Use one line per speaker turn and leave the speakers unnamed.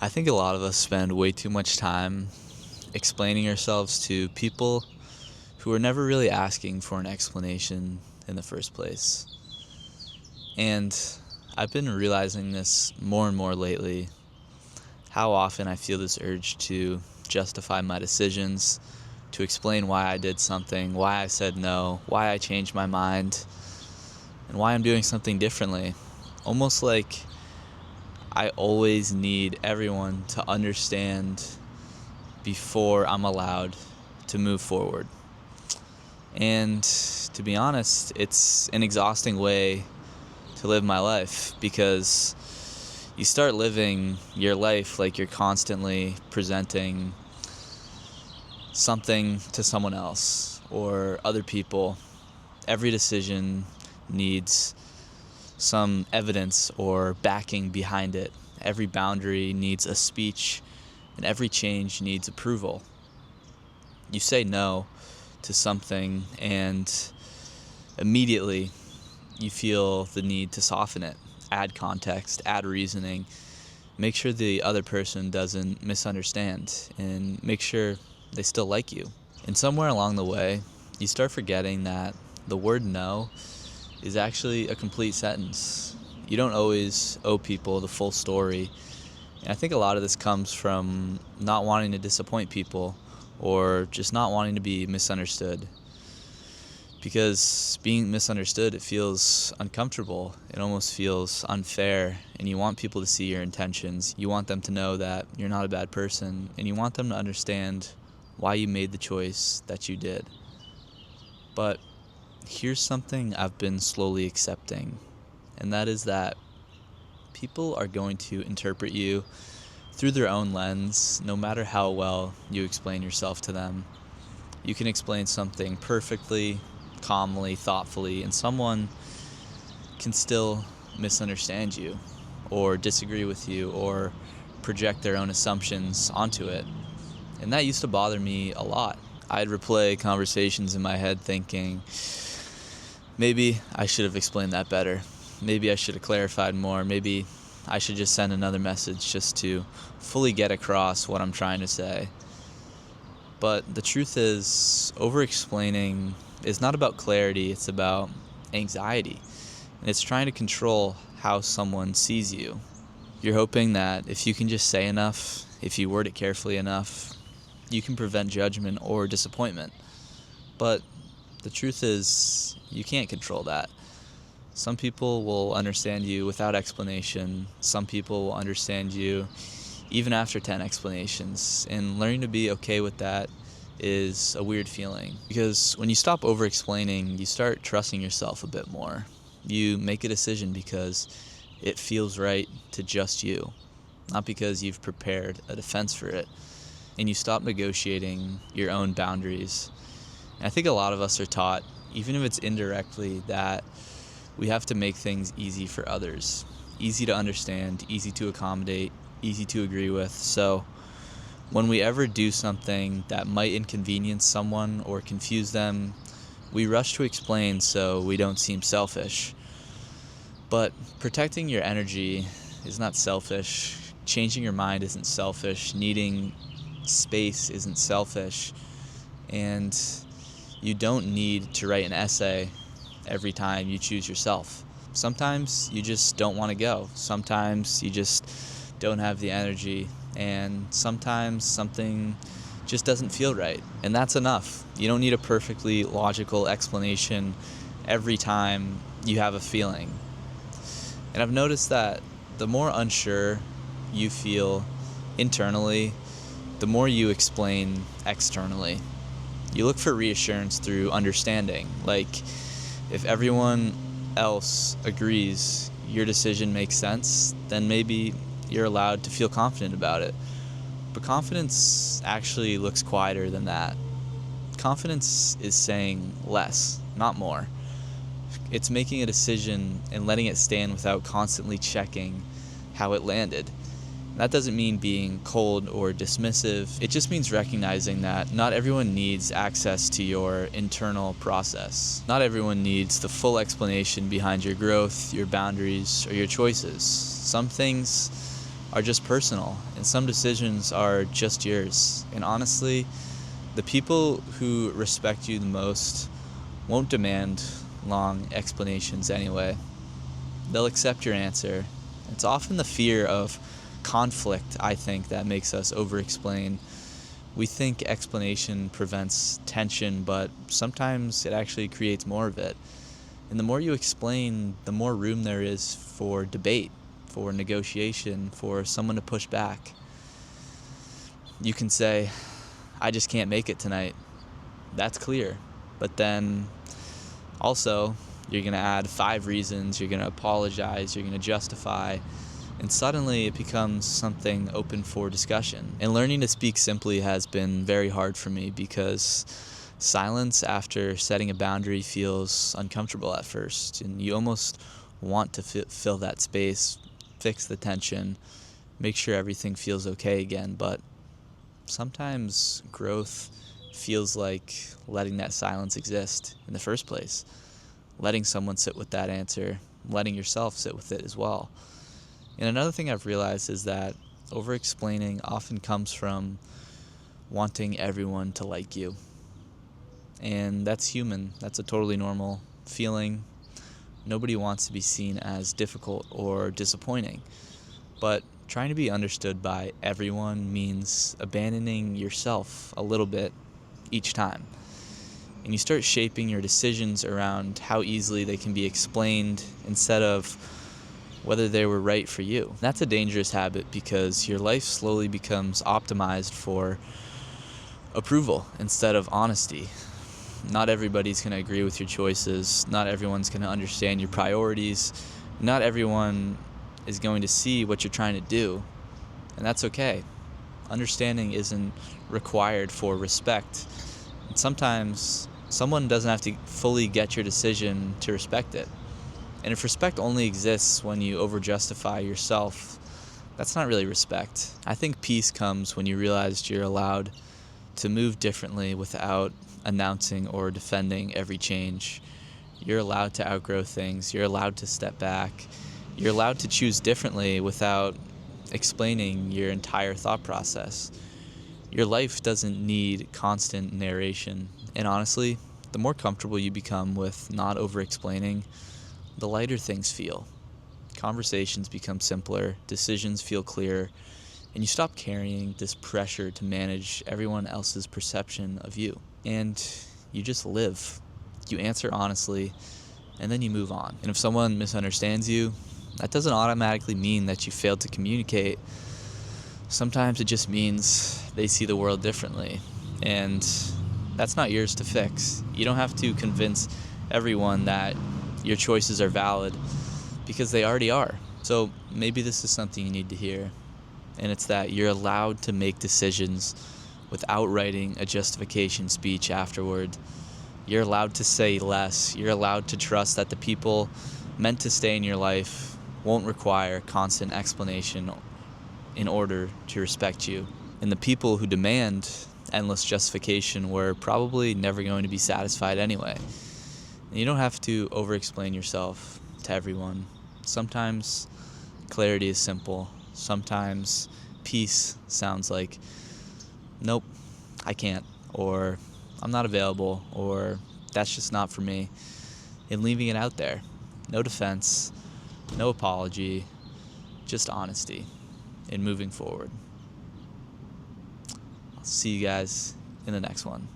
I think a lot of us spend way too much time explaining ourselves to people who are never really asking for an explanation in the first place. And I've been realizing this more and more lately, how often I feel this urge to justify my decisions, to explain why I did something, why I said no, why I changed my mind, and why I'm doing something differently. Almost like I always need everyone to understand before I'm allowed to move forward. And to be honest, it's an exhausting way to live my life because you start living your life like you're constantly presenting something to someone else or other people. Every decision needs some evidence or backing behind it. Every boundary needs a speech, and every change needs approval. You say no to something, and immediately you feel the need to soften it, add context, add reasoning, make sure the other person doesn't misunderstand, and make sure they still like you. And somewhere along the way, you start forgetting that the word no is actually a complete sentence. You don't always owe people the full story. And I think a lot of this comes from not wanting to disappoint people or just not wanting to be misunderstood. Because being misunderstood, it feels uncomfortable. It almost feels unfair. And you want people to see your intentions. You want them to know that you're not a bad person. And you want them to understand why you made the choice that you did. But here's something I've been slowly accepting, and that is that people are going to interpret you through their own lens, no matter how well you explain yourself to them. You can explain something perfectly, calmly, thoughtfully, and someone can still misunderstand you or disagree with you or project their own assumptions onto it. And that used to bother me a lot. I'd replay conversations in my head thinking, maybe I should have explained that better. Maybe I should have clarified more. Maybe I should just send another message just to fully get across what I'm trying to say. But the truth is, over-explaining is not about clarity, it's about anxiety. And it's trying to control how someone sees you. You're hoping that if you can just say enough, if you word it carefully enough, you can prevent judgment or disappointment. But the truth is, you can't control that. Some people will understand you without explanation. Some people will understand you even after 10 explanations. And learning to be okay with that is a weird feeling. Because when you stop over-explaining, you start trusting yourself a bit more. You make a decision because it feels right to just you, not because you've prepared a defense for it. And you stop negotiating your own boundaries. And I think a lot of us are taught, even if it's indirectly, that we have to make things easy for others. Easy to understand, easy to accommodate, easy to agree with. So when we ever do something that might inconvenience someone or confuse them, we rush to explain so we don't seem selfish. But protecting your energy is not selfish. Changing your mind isn't selfish. Needing space isn't selfish. And you don't need to write an essay every time you choose yourself. Sometimes you just don't want to go. Sometimes you just don't have the energy. And sometimes something just doesn't feel right. And that's enough. You don't need a perfectly logical explanation every time you have a feeling. And I've noticed that the more unsure you feel internally, the more you explain externally. You look for reassurance through understanding. Like, if everyone else agrees your decision makes sense, then maybe you're allowed to feel confident about it. But confidence actually looks quieter than that. Confidence is saying less, not more. It's making a decision and letting it stand without constantly checking how it landed. That doesn't mean being cold or dismissive. It just means recognizing that not everyone needs access to your internal process. Not everyone needs the full explanation behind your growth, your boundaries, or your choices. Some things are just personal, and some decisions are just yours. And honestly, the people who respect you the most won't demand long explanations anyway. They'll accept your answer. It's often the fear of conflict, I think, that makes us over-explain. We think explanation prevents tension, but sometimes it actually creates more of it. And the more you explain, the more room there is for debate, for negotiation, for someone to push back. You can say, I just can't make it tonight. That's clear. But then also, you're going to add 5 reasons, you're going to apologize, you're going to justify, and suddenly it becomes something open for discussion. And learning to speak simply has been very hard for me because silence after setting a boundary feels uncomfortable at first, and you almost want to fill that space, fix the tension, make sure everything feels okay again. But sometimes growth feels like letting that silence exist in the first place, letting someone sit with that answer, letting yourself sit with it as well. And another thing I've realized is that over-explaining often comes from wanting everyone to like you. And that's human. That's a totally normal feeling. Nobody wants to be seen as difficult or disappointing. But trying to be understood by everyone means abandoning yourself a little bit each time. And you start shaping your decisions around how easily they can be explained instead of whether they were right for you. That's a dangerous habit because your life slowly becomes optimized for approval instead of honesty. Not everybody's going to agree with your choices. Not everyone's going to understand your priorities. Not everyone is going to see what you're trying to do. And that's okay. Understanding isn't required for respect. And sometimes someone doesn't have to fully get your decision to respect it. And if respect only exists when you over-justify yourself, that's not really respect. I think peace comes when you realize you're allowed to move differently without announcing or defending every change. You're allowed to outgrow things. You're allowed to step back. You're allowed to choose differently without explaining your entire thought process. Your life doesn't need constant narration. And honestly, the more comfortable you become with not over-explaining, the lighter things feel. Conversations become simpler, decisions feel clearer, and you stop carrying this pressure to manage everyone else's perception of you. And you just live. You answer honestly, and then you move on. And if someone misunderstands you, that doesn't automatically mean that you failed to communicate. Sometimes it just means they see the world differently, and that's not yours to fix. You don't have to convince everyone that your choices are valid because they already are. So maybe this is something you need to hear, and it's that you're allowed to make decisions without writing a justification speech afterward. You're allowed to say less. You're allowed to trust that the people meant to stay in your life won't require constant explanation in order to respect you. And the people who demand endless justification were probably never going to be satisfied anyway. And you don't have to over-explain yourself to everyone. Sometimes clarity is simple. Sometimes peace sounds like, nope, I can't, or I'm not available, or that's just not for me. And leaving it out there. No defense, no apology, just honesty and moving forward. I'll see you guys in the next one.